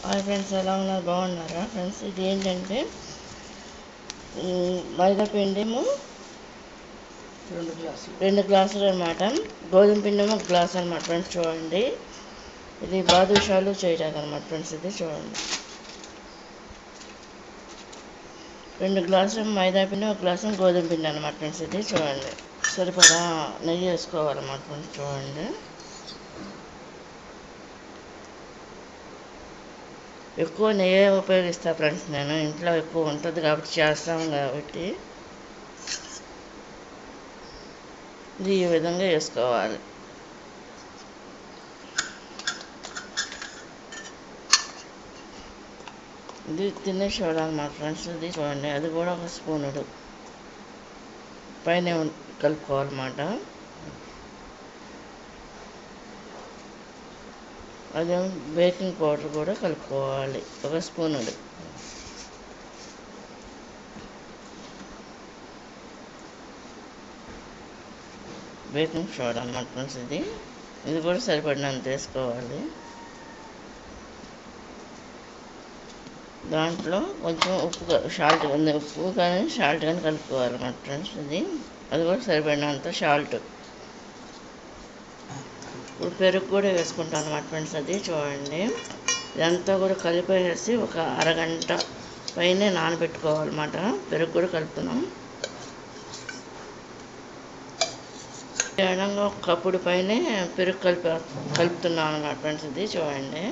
Hi friends, ఎలా ఉన్నారు? బాగున్నారా ఫ్రెండ్స్? ఇది ఏంటంటే మైదా పిండేమో 2 గ్లాసులు అనమాట, గోధుమ పిండేమో 1 గ్లాస్ అనమాట ఫ్రెండ్స్. చూడండి, ఇది బాదుషాలు చేయడానికి అనమాట ఫ్రెండ్స్. ఇది చూడండి, 2 గ్లాసులు మైదా పిండి, 1 గ్లాసు గోధుమ పిండి అనమాట ఫ్రెండ్స్. ఇది చూడండి, సరిపడా నెయ్యి వేసుకోవాలన్నమాట ఫ్రెండ్స్. చూడండి, ఎక్కువ నెయ్యి ఉపయోగిస్తా ఫ్రెండ్స్. నేను ఇంట్లో ఎక్కువ ఉంటుంది కాబట్టి చేస్తాం కాబట్టి ఇది ఈ విధంగా వేసుకోవాలి. ఇది తినే సోడా అన్నమాట ఫ్రెండ్స్. ఇది చూడండి, అది కూడా 1 స్పూనుడు పైన కలుపుకోవాలన్నమాట. అదే బేకింగ్ పౌడర్ కూడా కలుపుకోవాలి, 1 స్పూనుడు. బేకింగ్ సోడా అన్నమాట ఫ్రెండ్స్. ఇది కూడా సరిపడినంత వేసుకోవాలి. దాంట్లో కొంచెం సాల్ట్ ఉంది, ఉప్పు కానీ సాల్ట్ కానీ కలుపుకోవాలన్నమాట ఫ్రెండ్స్. అది కూడా సరిపడినంత సాల్ట్. ఇప్పుడు పెరుగు కూడా వేసుకుంటాం అన్నమాట ఫ్రెండ్స్. అది చూడండి, ఇదంతా కూడా కలిపేసి ఒక అరగంట పైనే నానబెట్టుకోవాలన్నమాట. పెరుగు కూడా కలుపుతున్నాం. విధంగా ఒక కప్పుడు పైనే పెరుగు కలుపుతున్నాం అన్నమాట ఫ్రెండ్స్. ఇది చూడండి,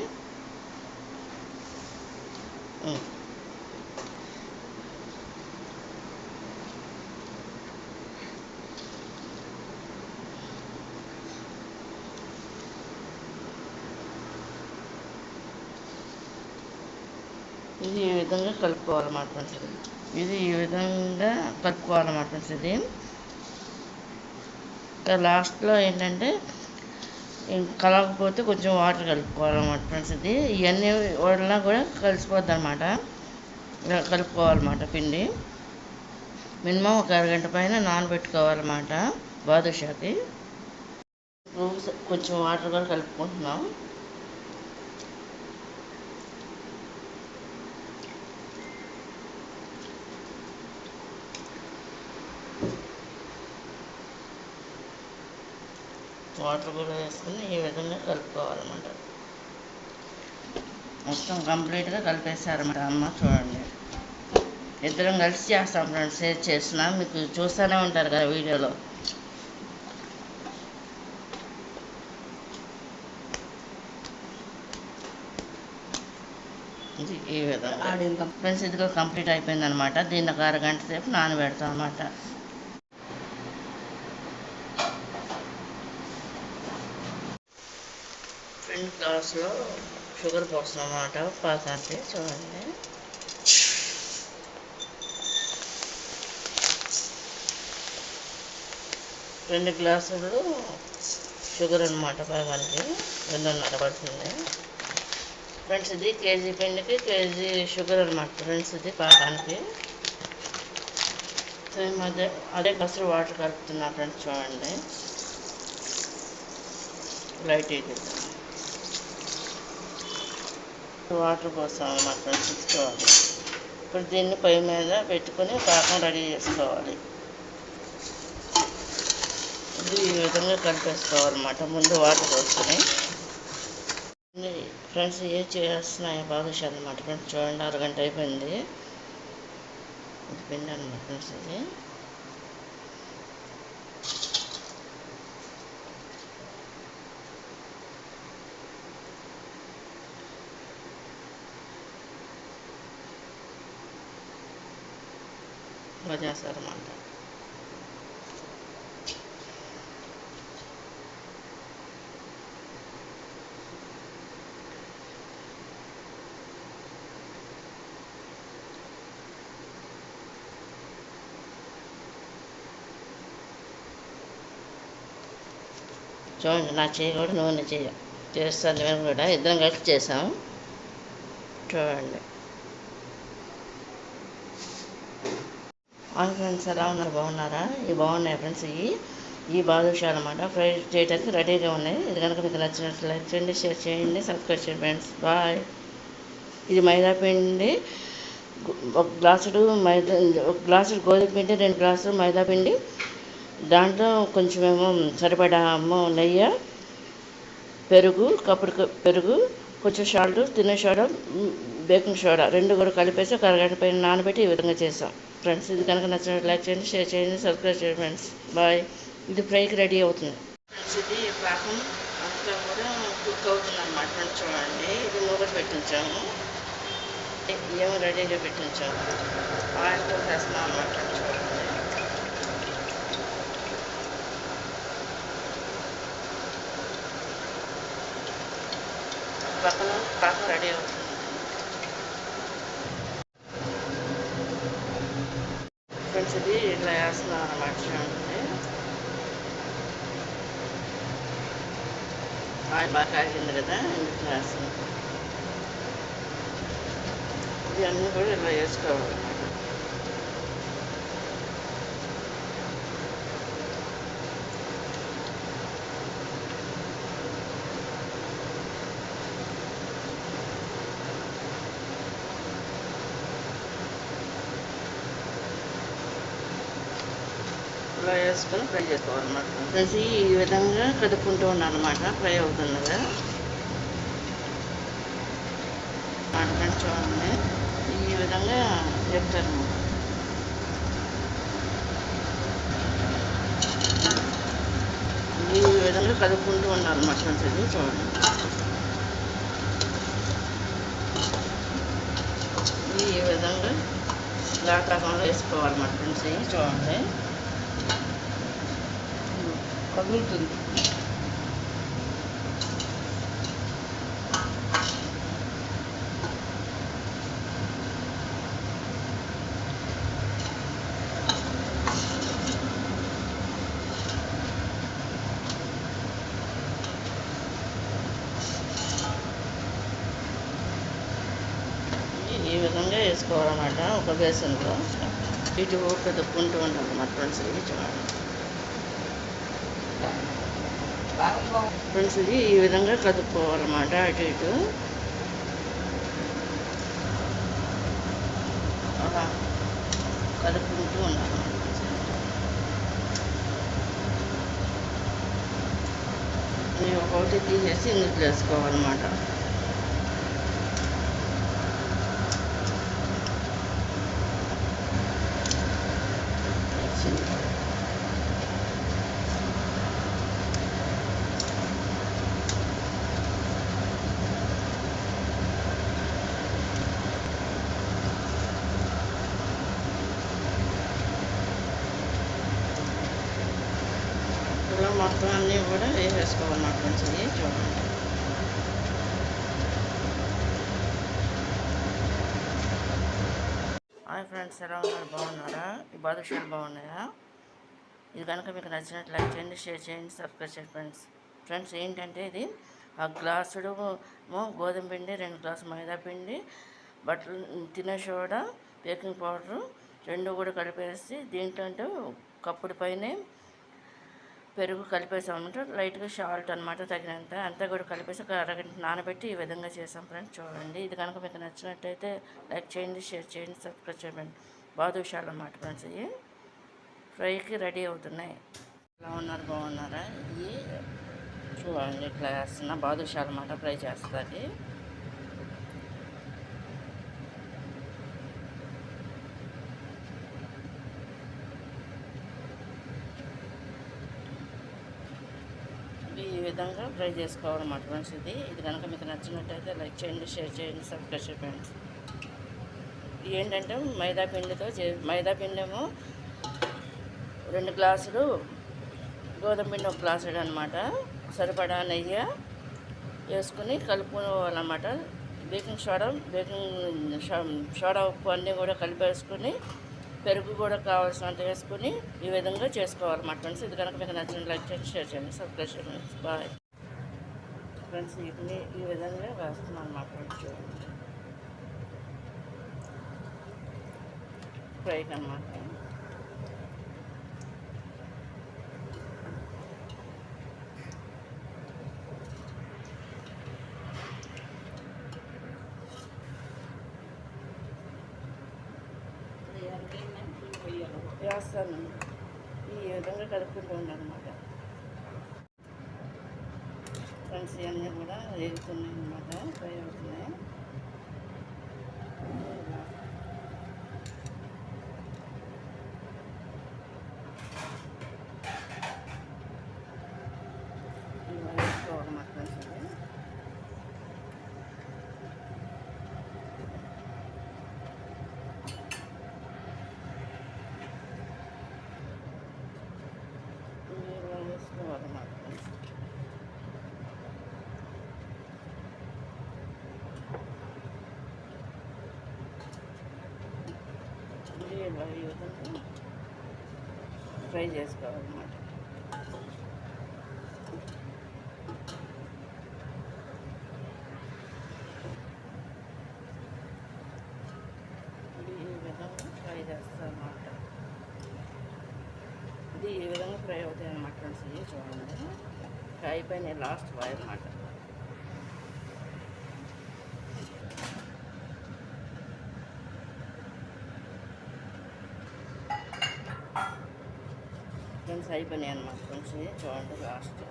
ఇది ఈ విధంగా కలుపుకోవాలన్నమాట ఫ్రెండ్స్. ఇది ఈ విధంగా కలుపుకోవాలన్నమాట ఫ్రెండ్స్. ఇంకా లాస్ట్లో ఏంటంటే కలగకపోతే కొంచెం వాటర్ కలుపుకోవాలన్నమాట ఫ్రెండ్స్. ఇవన్నీ వడలా కూడా కలిసిపోద్ది అనమాట. కలుపుకోవాలన్నమాట పిండి. మినిమం ఒక అరగంట పైన నానబెట్టుకోవాలన్నమాట బాదుషాకి. కొంచెం వాటర్ కూడా కలుపుకుంటున్నాం. వాటర్ కూడా వేసుకుని ఈ విధంగా కలుపుకోవాలన్నమాట. మొత్తం కంప్లీట్గా కలిపేసారన్నమాట అమ్మ. చూడండి, ఇద్దరం కలిసి చేస్తాం ఫ్రెండ్స్. షేర్ చేస్తున్నా, మీకు చూస్తూనే ఉంటారు కదా వీడియోలో. ఇది ఈ విధంగా ఫ్రెండ్స్. ఇది కూడా కంప్లీట్ అయిపోయింది అనమాట. దీన్ని ఒక అరగంట సేపు నానబెడతాం అన్నమాట. 2 గ్లాసులో షుగర్ పోస్తాం అన్నమాట పాకానికి. చూడండి, రెండు గ్లాసులు షుగర్ అనమాట పాకానికి. 2.5 పడుతుంది ఫ్రెండ్స్. ఇది కేజీ పిండికి కేజీ షుగర్ అనమాట ఫ్రెండ్స్. ఇది పాకానికి అదే గ్లాసులు వాటర్ కలుపుతున్నా ఫ్రెండ్స్. చూడండి, లైట్ ఇది వాటర్ పోస్తాం అన్నమాట ఫ్రెండ్స్. చూడండి, ఇప్పుడు దీన్ని పొయ్యి మీద పెట్టుకొని పాకం రెడీ చేసుకోవాలి. ఇది ఈ విధంగా కలిపేసుకోవాలన్నమాట. ముందు వాటర్ పోసుకొని ఫ్రెండ్స్ ఏం చేస్తున్నాయి బాదుషాలు అన్నమాట ఫ్రెండ్స్. చూడండి, అరగంట అయిపోయింది. ఇది పిండి అన్నమాట ఫ్రెండ్స్. ఇలా చేస్తారన్నమాట. చూడండి, నా చేయి కూడా నూనె చేస్తాను. మేము కూడా ఇద్దరం కలిసి చేసాము. చూడండి, ఫ్రెండ్స్ ఎలా ఉన్నారు? బాగున్నారా? ఇవి బాగున్నాయి ఫ్రెండ్స్. ఈ బాదుషా అనమాట. ఫ్రై చేయడానికి రెడీగా ఉన్నాయి. ఇది కనుక మీకు నచ్చినట్లు లైక్ చేయండి, షేర్ చేయండి, సబ్స్క్రైబ్ చేయండి ఫ్రెండ్స్. బాయ్. ఇది మైదా పిండి, ఒక గ్లాసుడు మైదా, ఒక గ్లాసుడు గోధుమ పిండి, 2 గ్లాసులు మైదా పిండి, దాంట్లో కొంచెమేమో సరిపడా నెయ్యి, పెరుగు, కప్పుడు పెరుగు, కొంచెం సాల్ట్, తినే సోడా, బేకింగ్ సోడా 2 కూడా కలిపేసి ఒక అరగంట పైన నానబెట్టి ఈ విధంగా చేసాం ఫ్రెండ్స్. ఇది కనుక నచ్చినట్టు లైక్ చేయండి, షేర్ చేయండి, సబ్స్క్రైబ్ చేయండి ఫ్రెండ్స్. బాయ్. ఇది ఫ్రైకి రెడీ అవుతుంది ఫ్రెండ్స్. ఇది పాకం అంతా కూడా కుక్ అవుతుంది అన్నమాట ఫ్రెండ్స్. చూడండి, ఇది మూగ పెట్టించాము, ఏమో రెడీగా పెట్టించాము, ఆయిల్తో వేస్తున్నాం అన్నమాట ఫ్రెండ్స్. చూడండి, పక్కన పాకం రెడీ అవుతుంది ఫ్రెండ్స్. ఇది ఇట్లా వేస్తున్నాం అన్నమాట. చూడండి, ఆయిల్ బాగా కాగింది కదా, ఇట్లా వేస్తున్నాం. ఇది అన్నీ కూడా ఇలా వేసుకోవాలన్నమాట. ఇలా వేసుకొని ఫ్రై చేసుకోవాలన్నమాట ఫ్రెండ్స్. ఈ విధంగా కదుపుకుంటూ ఉండాలన్నమాట, ఫ్రై అవుతుంది కదా ఫ్రెండ్స్. చూడండి, ఈ విధంగా చెప్తారు. ఈ విధంగా కదుపుకుంటూ ఉండాలన్నమాట ఫ్రెండ్స్. ఇది చూడండి, ఈ విధంగా ఘాట్ రకంలో వేసుకోవాలన్నమాట ఫ్రెండ్స్. ఇది చూడండి, కదులుతుంది. ఈ విధంగా వేసుకోవాలన్నమాట ఒక బేసన్లో. ఇటు కదుపుకుంటూ ఉండాలన్నమాట ఫ్రెండ్స్. ఇది చూడండి ఫ్రెండ్స్, ఇది ఈ విధంగా కదుపుకోవాలన్నమాట, అటు ఇటు అలా కదుపుకుంటూ ఉండాలన్నమాట. ఇది ఒకటి తీసేసి ఇందులో వేసుకోవాలన్నమాట. ఇలా మొత్తం అన్నీ కూడా వేసేసుకోవాలన్నమాట ఫ్రెండ్స్. ఇది చూడండి, హాయ్ ఫ్రెండ్స్, ఎలా ఉన్నారు? బాగున్నారా? ఈ బాదుషాలు బాగున్నాయా? ఇది కనుక మీకు నచ్చినట్టు లైక్ చేయండి, షేర్ చేయండి, సబ్స్క్రైబ్ చేయండి ఫ్రెండ్స్. ఫ్రెండ్స్, ఏంటంటే ఇది ఆ గ్లాసుడు గోధుమ పిండి, 2 గ్లాసులు మైదా పిండి, బట్టలు, తినే సోడా, బేకింగ్ పౌడరు 2 కూడా కలిపేసి దీంట్లో కప్పుడు పైన పెరుగు కలిపేసామంటే లైట్గా సాల్ట్ అనమాట తగినంత, అంతా కూడా కలిపేసి ఒక అరగంట నానబెట్టి ఈ విధంగా చేసాం ఫ్రెండ్స్. చూడండి, ఇది కనుక మీకు నచ్చినట్టయితే లైక్ చేయండి, షేర్ చేయండి, సబ్స్క్రైబ్ చేయండి. బాదుషాలు అన్నమాట ఫ్రెండ్స్. ఇవి ఫ్రైకి రెడీ అవుతున్నాయి. ఎలా ఉన్నారు? బాగున్నారా? ఇవి చూడండి, ఇట్లా వేస్తున్నా బాదుషాలు అన్నమాట, ఫ్రై చేస్తుంది. ఈ విధంగా ఫ్రై చేసుకోవాలన్నమాట ఫ్రెండ్స్. ఇది కనుక మీకు నచ్చినట్టయితే లైక్ చేయండి, షేర్ చేయండి, సబ్స్క్రైబ్ చేయండి. ఇది ఏంటంటే మైదా పిండితో మైదా పిండి ఏమో 2 గ్లాసులు, గోధుమ పిండి 1 గ్లాసుడు అనమాట. సరిపడా నెయ్యి వేసుకుని కలుపుకోవాలన్నమాట. బేకింగ్ సోడా, ఉప్పు అన్నీ కూడా కలిపేసుకుని, పెరుగు కూడా కావాల్సినంత వేసుకుని ఈ విధంగా చేసుకోవాలన్నమాట ఫ్రెండ్స్. ఇది కనుక మీకు నచ్చిన లైక్ చేయండి, షేర్ చేయండి, సబ్స్క్రైబ్ చేయండి. Bye friends. వీటిని ఈ విధంగా వేస్తున్నాను అన్నమాట ఫ్రెండ్స్. చూడండి, ఫ్రైకి అన్నమాట. వేస్తాను. ఈ విధంగా కలుపుకుంటూ ఉండాలన్నమాట. ఫ్రెండ్స్ ఇవన్నీ కూడా వేగుతున్నాయి అన్నమాట, ఫ్రై అవుతున్నాయి. ఇలా వేసుకోవాలన్నమాట ఫ్రెండ్స్. ఇలా వేసుకోవాలన్నమాట ఫ్రెండ్స్. ఇలా ఈ విధంగా ఫ్రై చేసుకోవాలన్నమాట. ఈ విధంగా ఫ్రై చేస్తామన్నమాట. ఇది ఈ విధంగా ఫ్రై అవుతాయి అన్నమాట ఫ్రెండ్స్. ఇవి చూడండి, ఫ్రై పైన లాస్ట్ ఫ్రై అన్నమాట. ఫ్రెండ్స్ అయిపోయినాయి అన్నమాట ఫ్రెండ్స్. చూడండి లాస్ట్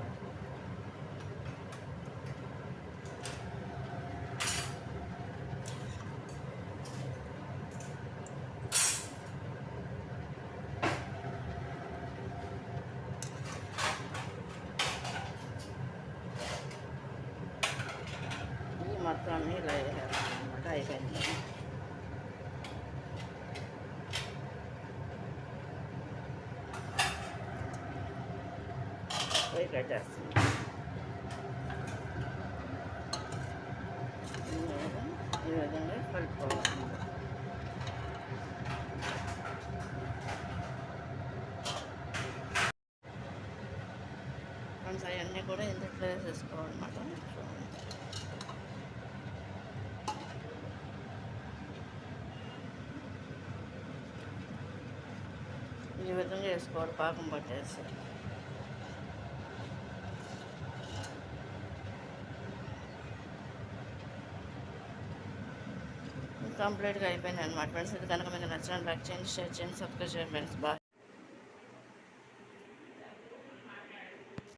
ఈ మొత్తాన్ని ఇలా వేయాలన్నమాట. అయిపోయింది. ఫ్రై కట్టేస్తుంది. ఈ విధంగా కలుపుకోవాలన్నమాట. ఫ్రెండ్స్ అవన్నీ కూడా ఇందులో వేసేసుకోవాలన్నమాట. ఈ విధంగా వేసుకోవాలి, పాకం పట్టేసి. కంప్లీట్గా అయిపోయింది అనమాట ఫ్రెండ్స్. ఇది కనుక మీకు నచ్చిన లైక్ చేయండి, షేర్ చేయండి, సబ్స్క్రైబ్ చేయండి ఫ్రెండ్స్. బాయ్.